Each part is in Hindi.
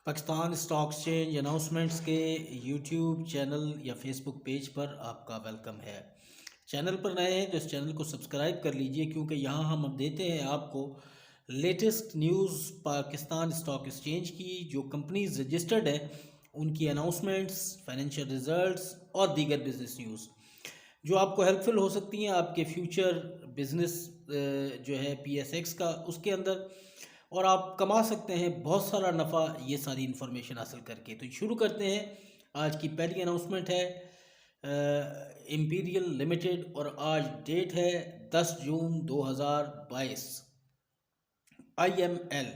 पाकिस्तान स्टॉक एक्सचेंज अनाउंसमेंट्स के यूट्यूब चैनल या फेसबुक पेज पर आपका वेलकम है। चैनल पर नए हैं तो इस चैनल को सब्सक्राइब कर लीजिए, क्योंकि यहाँ हम अब देते हैं आपको latest news Pakistan stock exchange की। जो कंपनीज रजिस्टर्ड है उनकी अनाउंसमेंट्स, फाइनेंशियल रिजल्ट्स और दीगर बिजनेस न्यूज़ जो आपको हेल्पफुल हो सकती हैं आपके फ्यूचर बिजनेस जो है PSX का, उसके अंदर, और आप कमा सकते हैं बहुत सारा नफ़ा ये सारी इन्फॉर्मेशन हासिल करके। तो शुरू करते हैं। आज की पहली अनाउंसमेंट है इंपीरियल लिमिटेड और आज डेट है 10 जून 2022। IML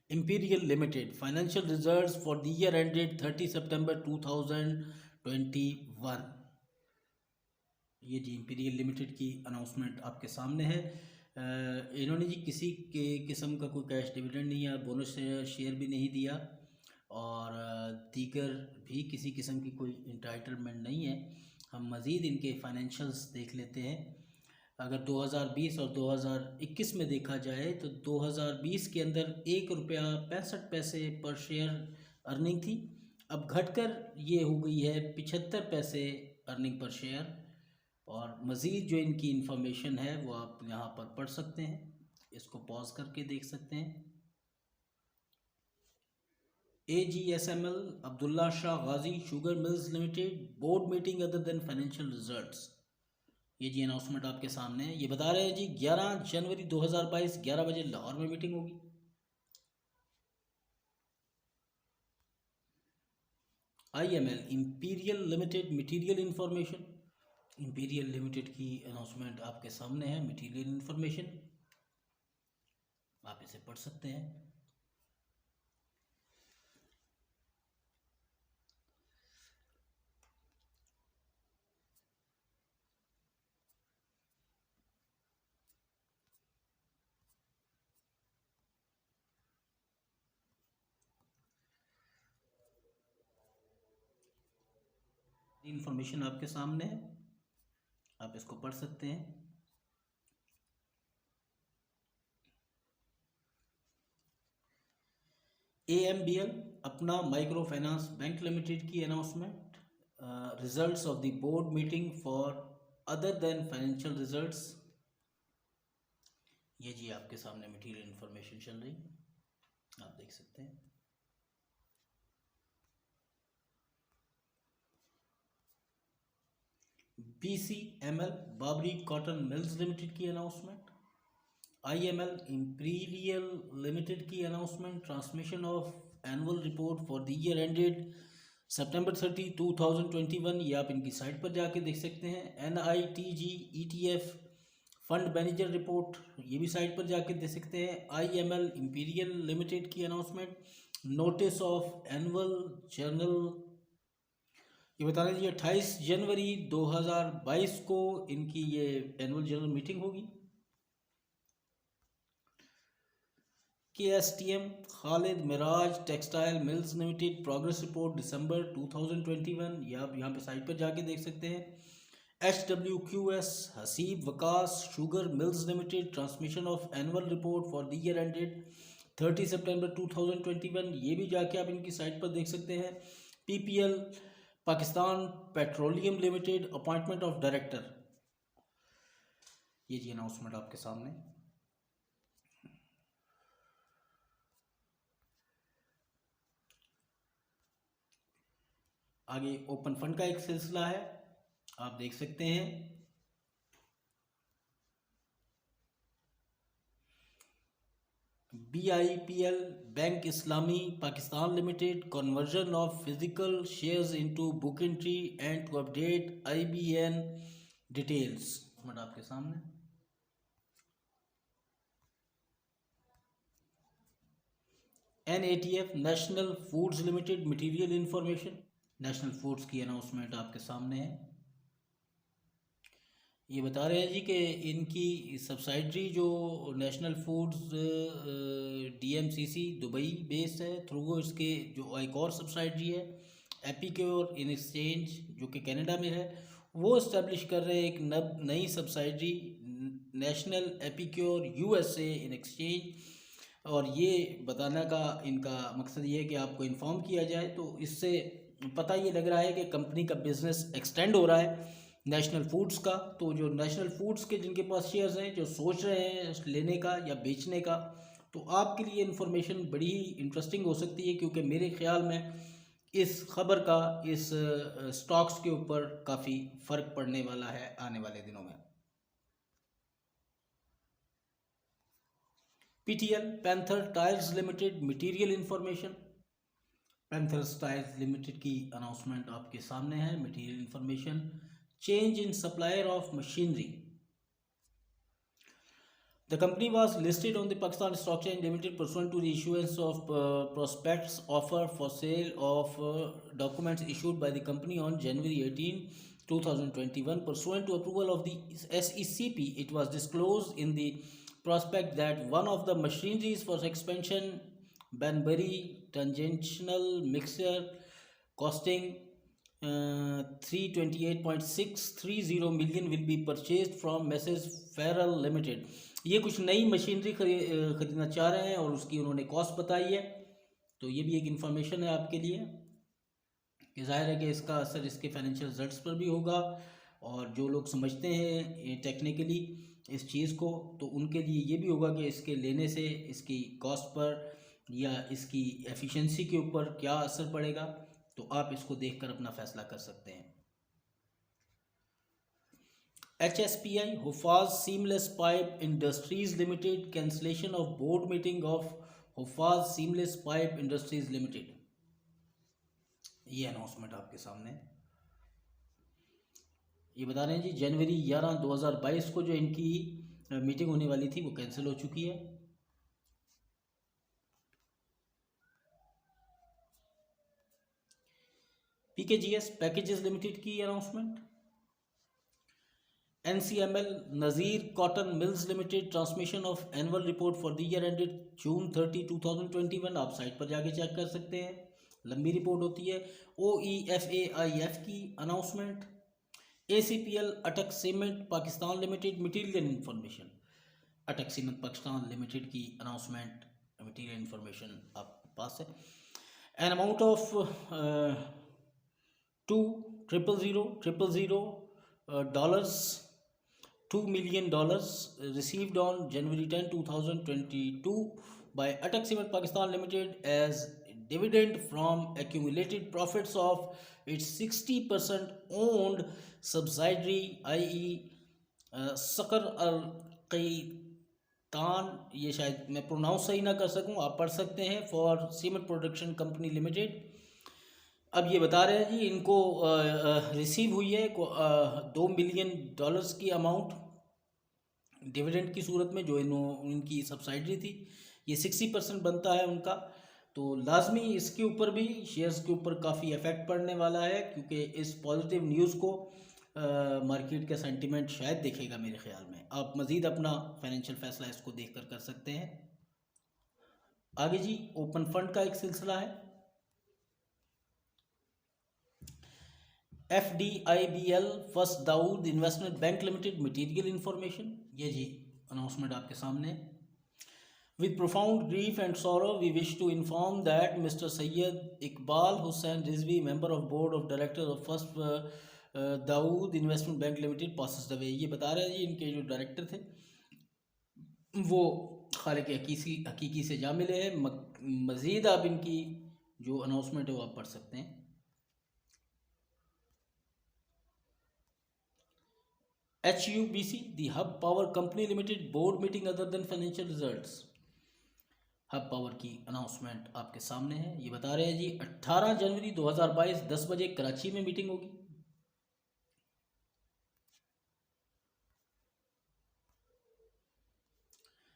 imperial limited financial results for the year ended 30 सितंबर 2021। ये जी इंपीरियल लिमिटेड की अनाउंसमेंट आपके सामने है। इन्होंने जी किसी के किस्म का कोई कैश डिविडेंड नहीं है, बोनस शेयर भी नहीं दिया और दीगर भी किसी किस्म की कोई इंटाइटलमेंट नहीं है। हम मज़ीद इनके फाइनेंशियल्स देख लेते हैं। अगर 2020 और 2021 में देखा जाए तो 2020 के अंदर ₹1.65 पर शेयर अर्निंग थी, अब घटकर ये हो गई है 75 पैसे अर्निंग पर शेयर। और मज़ीद जो इनकी इन्फॉर्मेशन है वो आप यहाँ पर पढ़ सकते हैं, इसको पॉज करके देख सकते हैं। AGSML Abdullah Shah Ghazi sugar mills limited board meeting other than financial results. ये जी अनाउंसमेंट आपके सामने है। ये बता रहे हैं जी 11 जनवरी 2022 11 बजे लाहौर में मीटिंग होगी। IML imperial limited material information, imperial limited की अनाउंसमेंट आपके सामने है। मटीरियल इंफॉर्मेशन आप इसे पढ़ सकते हैं। इंफॉर्मेशन आपके सामने है, आप इसको पढ़ सकते हैं। AMBL अपना माइक्रो फाइनेंस बैंक लिमिटेड की announcement, results of the board meeting for other than financial results. ये जी आपके सामने मटीरियल इंफॉर्मेशन चल रही, आप देख सकते हैं। BCML Babri cotton mills limited की अनाउंसमेंट। IML इंपीरियल लिमिटेड की announcement, transmission of annual report for the year ended September 30, 2021। ये आप इनकी साइट पर जाके देख सकते हैं। NITG ETF fund manager report, ये भी साइट पर जाके देख सकते हैं। IML इंपीरियल लिमिटेड की announcement, notice of annual general. ये बता रहे 28 जनवरी 2022 को इनकी ये एनुअल जनरल मीटिंग होगी। KSTM Khalid Miraj textile mills limited progress report दिसंबर 2021, ये आप यहाँ पे साइट पर जाके देख सकते हैं। HWQS Haseeb Waqas sugar mills limited transmission of annual report for the year ended 30 सितंबर 2021, ये भी जाके आप इनकी साइट पर देख सकते हैं। PPL Pakistan petroleum limited appointment of director, ये जी अनाउंसमेंट आपके सामने। आगे ओपन फंड का एक सिलसिला है, आप देख सकते हैं। BIPL bank Islami Pakistan limited conversion of physical shares into book entry and to update IBN details, आपके सामने। NATF national foods limited material information, national foods की अनाउंसमेंट आपके सामने है। ये बता रहे हैं जी कि इनकी सब्सिडरी जो national foods DMCC Dubai based है, थ्रू इसके जो एक और सब्सिडरी है एपिक्योर इन एक्सचेंज जो कि कनाडा में है, वो इस्टेब्लिश कर रहे हैं एक नई subsidiary national epicure USA in exchange, और ये बताने का इनका मकसद ये है कि आपको इन्फॉर्म किया जाए। तो इससे पता ये लग रहा है कि कंपनी का बिज़नेस एक्सटेंड हो रहा है नेशनल फूड्स का। तो जो नेशनल फूड्स के जिनके पास शेयर्स हैं, जो सोच रहे हैं लेने का या बेचने का, तो आपके लिए इन्फॉर्मेशन बड़ी ही इंटरेस्टिंग हो सकती है, क्योंकि मेरे ख्याल में इस खबर का इस स्टॉक्स के ऊपर काफ़ी फ़र्क पड़ने वाला है आने वाले दिनों में। PTL panther tyres limited material information. Panther tyres limited की अनाउंसमेंट आपके सामने है। Material information, change in supplier of machinery. The company was listed on the Pakistan Stock Exchange Limited pursuant to the issuance of prospectus offer for sale of documents issued by the company on January 18, 2021. Pursuant to approval of the SECP, it was disclosed in the prospect that one of the machineries for expansion, Banbury tangential mixer, costing 328.630 million will be purchased from Messrs Farrell Limited. ये कुछ नई मशीनरी खरीदना चाह रहे हैं और उसकी उन्होंने कॉस्ट बताई है। तो ये भी एक इन्फॉर्मेशन है आपके लिए कि जाहिर है कि इसका असर इसके फाइनेंशियल रिजल्ट्स पर भी होगा, और जो लोग समझते हैं टेक्निकली इस चीज़ को, तो उनके लिए ये भी होगा कि इसके लेने से इसकी कॉस्ट पर या इसकी एफिशिएंसी के ऊपर क्या असर पड़ेगा। तो आप इसको देखकर अपना फैसला कर सकते हैं। HSPI Hufaz Seamless Pipe Industries Limited, cancellation of board meeting of Hufaz Seamless Pipe Industries Limited। ये अनाउंसमेंट आपके सामने ये बता रहे हैं जी, जनवरी 11, 2022 को जो इनकी मीटिंग होने वाली थी वो कैंसिल हो चुकी है। PKGS पैकेजेस लिमिटेड की announcement. NCML Nazir Cotton Mills Limited, transmission of annual report for the year ended June 30, 2021। आप साइट पर जाके चेक कर सकते हैं, लंबी रिपोर्ट होती है। OEFAIF की अनाउंसमेंट। ACPL अटक cement Pakistan limited material information. अटक सीमेंट पाकिस्तान लिमिटेड की अनाउंसमेंट मटीरियल इंफॉर्मेशन आपके पास है। An amount of 2,000,000 dollars, $2 million received on January 10, 2022 by Atak Cement Pakistan Limited as dividend from accumulated profits of its 60% owned subsidiary, i.e. Sakar Al-Qaitan, ये शायद मैं प्रोनाउंस सही ना कर सकूं, आप पढ़ सकते हैं, for cement production company limited. अब ये बता रहे हैं जी इनको रिसीव हुई है $2 मिलियन की अमाउंट डिविडेंड की सूरत में, जो इनकी सब्सिडरी थी। ये 60% बनता है उनका। तो लाजमी इसके ऊपर भी शेयर्स के ऊपर काफ़ी इफेक्ट पड़ने वाला है, क्योंकि इस पॉजिटिव न्यूज़ को मार्केट का सेंटिमेंट शायद देखेगा मेरे ख्याल में। आप मज़ीद अपना फाइनेंशियल फैसला इसको देख कर सकते हैं। आगे जी ओपन फंड का एक सिलसिला है। FDIBL first Dawood investment bank limited material information. ये जी अनाउंसमेंट आपके सामने। With profound grief and sorrow, we wish to inform that Mr. Sayyid Iqbal Hussain Rizvi, member of board of directors of First Dawood Investment Bank Limited, passes away। ये बता रहे हैं जी इनके जो डायरेक्टर थे वो खालिक हकीकी से जा मिले हैं। मज़ीद आप इनकी जो अनाउंसमेंट है वो आप पढ़ सकते हैं। HUBC the Hub Power Company Limited board meeting other than financial results। Hub power की अनाउंसमेंट आपके सामने है। ये बता रहे हैं जी 18 जनवरी 2022 10 बजे कराची में मीटिंग होगी।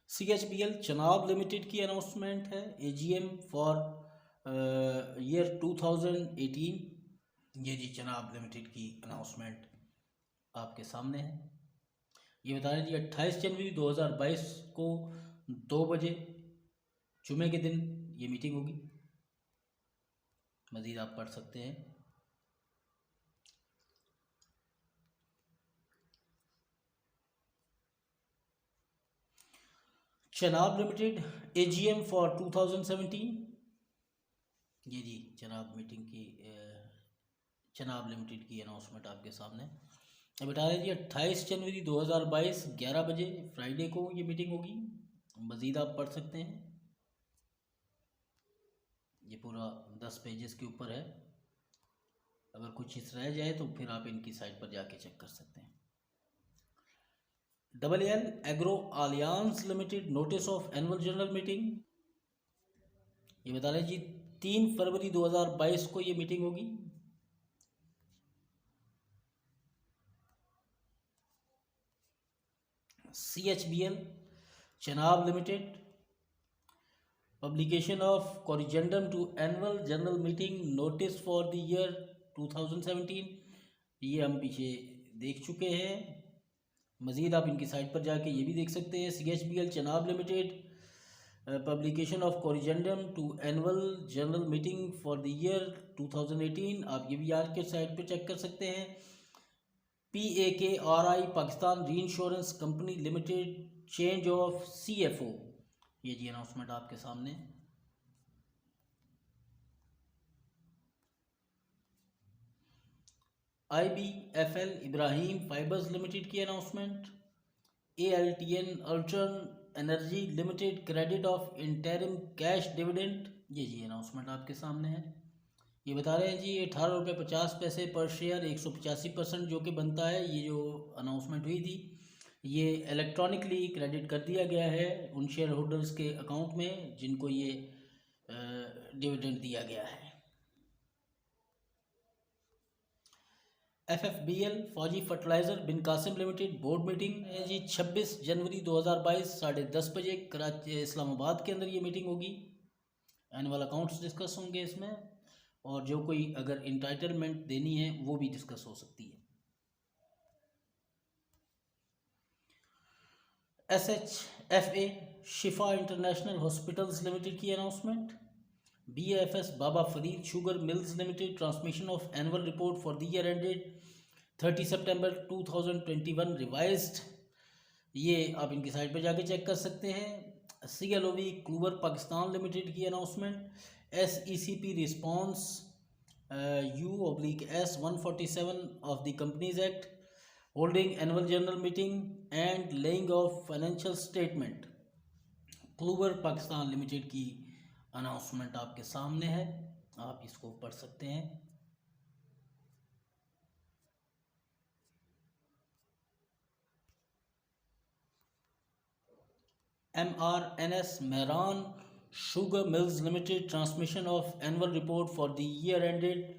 CHBL चनाब लिमिटेड की अनाउंसमेंट है। AGM for year 2018। ये जी चनाब लिमिटेड की अनाउंसमेंट आपके सामने है। ये बता रहे हैं जी 28 जनवरी 2022 को 2 बजे जुमे के दिन ये मीटिंग होगी। मज़ीद आप पढ़ सकते हैं। Chenab limited AGM for 2017। ये जी चनाब मीटिंग की चनाब लिमिटेड की अनाउंसमेंट आपके सामने अब बता रहे जी 28 जनवरी 2022 11 बजे फ्राइडे को ये मीटिंग होगी। मज़ीद आप पढ़ सकते हैं, ये पूरा 10 पेजेस के ऊपर है। अगर कुछ चीज़ रह जाए तो फिर आप इनकी साइट पर जाके चेक कर सकते हैं। LL agro alliance limited notice of annual general meeting, ये बता रहे जी 3 फरवरी 2022 को ये मीटिंग होगी। CHBL Chenab limited publication of corrigendum to annual general meeting notice for the year 2017, ये हम पीछे देख चुके हैं। मज़ीद आप इनकी साइट पर जाके ये भी देख सकते हैं। CHBL Chenab limited publication of corrigendum to annual general meeting for the year 2018, आप ये भी यार के साइट पर चेक कर सकते हैं। PAKRI Pakistan reinsurance company limited change of CFO, ये जी अनाउंसमेंट आपके सामने। IBFL इब्राहिम फाइबर्स लिमिटेड की announcement. ALTN Altern energy limited credit of interim cash dividend, ये जी अनाउंसमेंट आपके सामने है। ये बता रहे हैं जी 18.50 पर शेयर 185% जो कि बनता है। ये जो अनाउंसमेंट हुई थी ये इलेक्ट्रॉनिकली क्रेडिट कर दिया गया है उन शेयर होल्डर्स के अकाउंट में जिनको ये डिविडेंड दिया गया है। FFBL फौजी फर्टिलाइज़र बिन कासिम लिमिटेड बोर्ड मीटिंग है जी 26 जनवरी 2022 10:30 बजे कराची इस्लामाबाद के अंदर ये मीटिंग होगी। एनुअल अकाउंट्स डिस्कस होंगे इसमें, और जो कोई अगर इंटाइटलमेंट देनी है वो भी डिस्कस हो सकती है। SHFA शिफा इंटरनेशनल हॉस्पिटल्स लिमिटेड की announcement. BAFS Baba Farid sugar mills limited transmission of annual report for the year ended 30 September 2021 revised, ये आप इनकी साइट पर जाके चेक कर सकते हैं। CLOV क्लूवर पाकिस्तान लिमिटेड की announcement. SECP response U/S 147 of the companies act holding annual general meeting and laying of financial statement, Kluwer Pakistan limited की अनाउंसमेंट आपके सामने है, आप इसको पढ़ सकते हैं। MRNS Mehran sugar mills limited transmission of annual report for the year ended.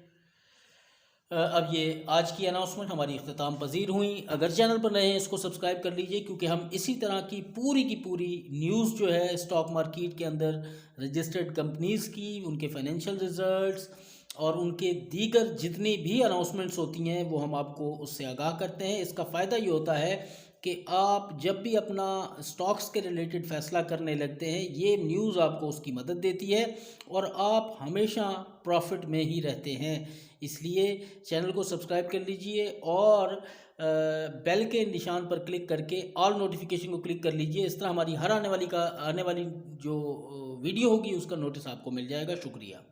अब ये आज की अनाउंसमेंट हमारी इख्तिताम पजीर हुई। अगर चैनल पर नए हैं इसको सब्सक्राइब कर लीजिए, क्योंकि हम इसी तरह की पूरी न्यूज़ जो है स्टॉक मार्केट के अंदर रजिस्टर्ड कंपनीज़ की, उनके फाइनेंशियल रिजल्ट्स और उनके दीगर जितनी भी अनाउंसमेंट्स होती हैं वो हम आपको उससे आगाह करते हैं। इसका फ़ायदा ये होता है कि आप जब भी अपना स्टॉक्स के रिलेटेड फ़ैसला करने लगते हैं ये न्यूज़ आपको उसकी मदद देती है और आप हमेशा प्रॉफिट में ही रहते हैं। इसलिए चैनल को सब्सक्राइब कर लीजिए और बेल के निशान पर क्लिक करके ऑल नोटिफिकेशन को क्लिक कर लीजिए। इस तरह हमारी हर आने वाली जो वीडियो होगी उसका नोटिस आपको मिल जाएगा। शुक्रिया।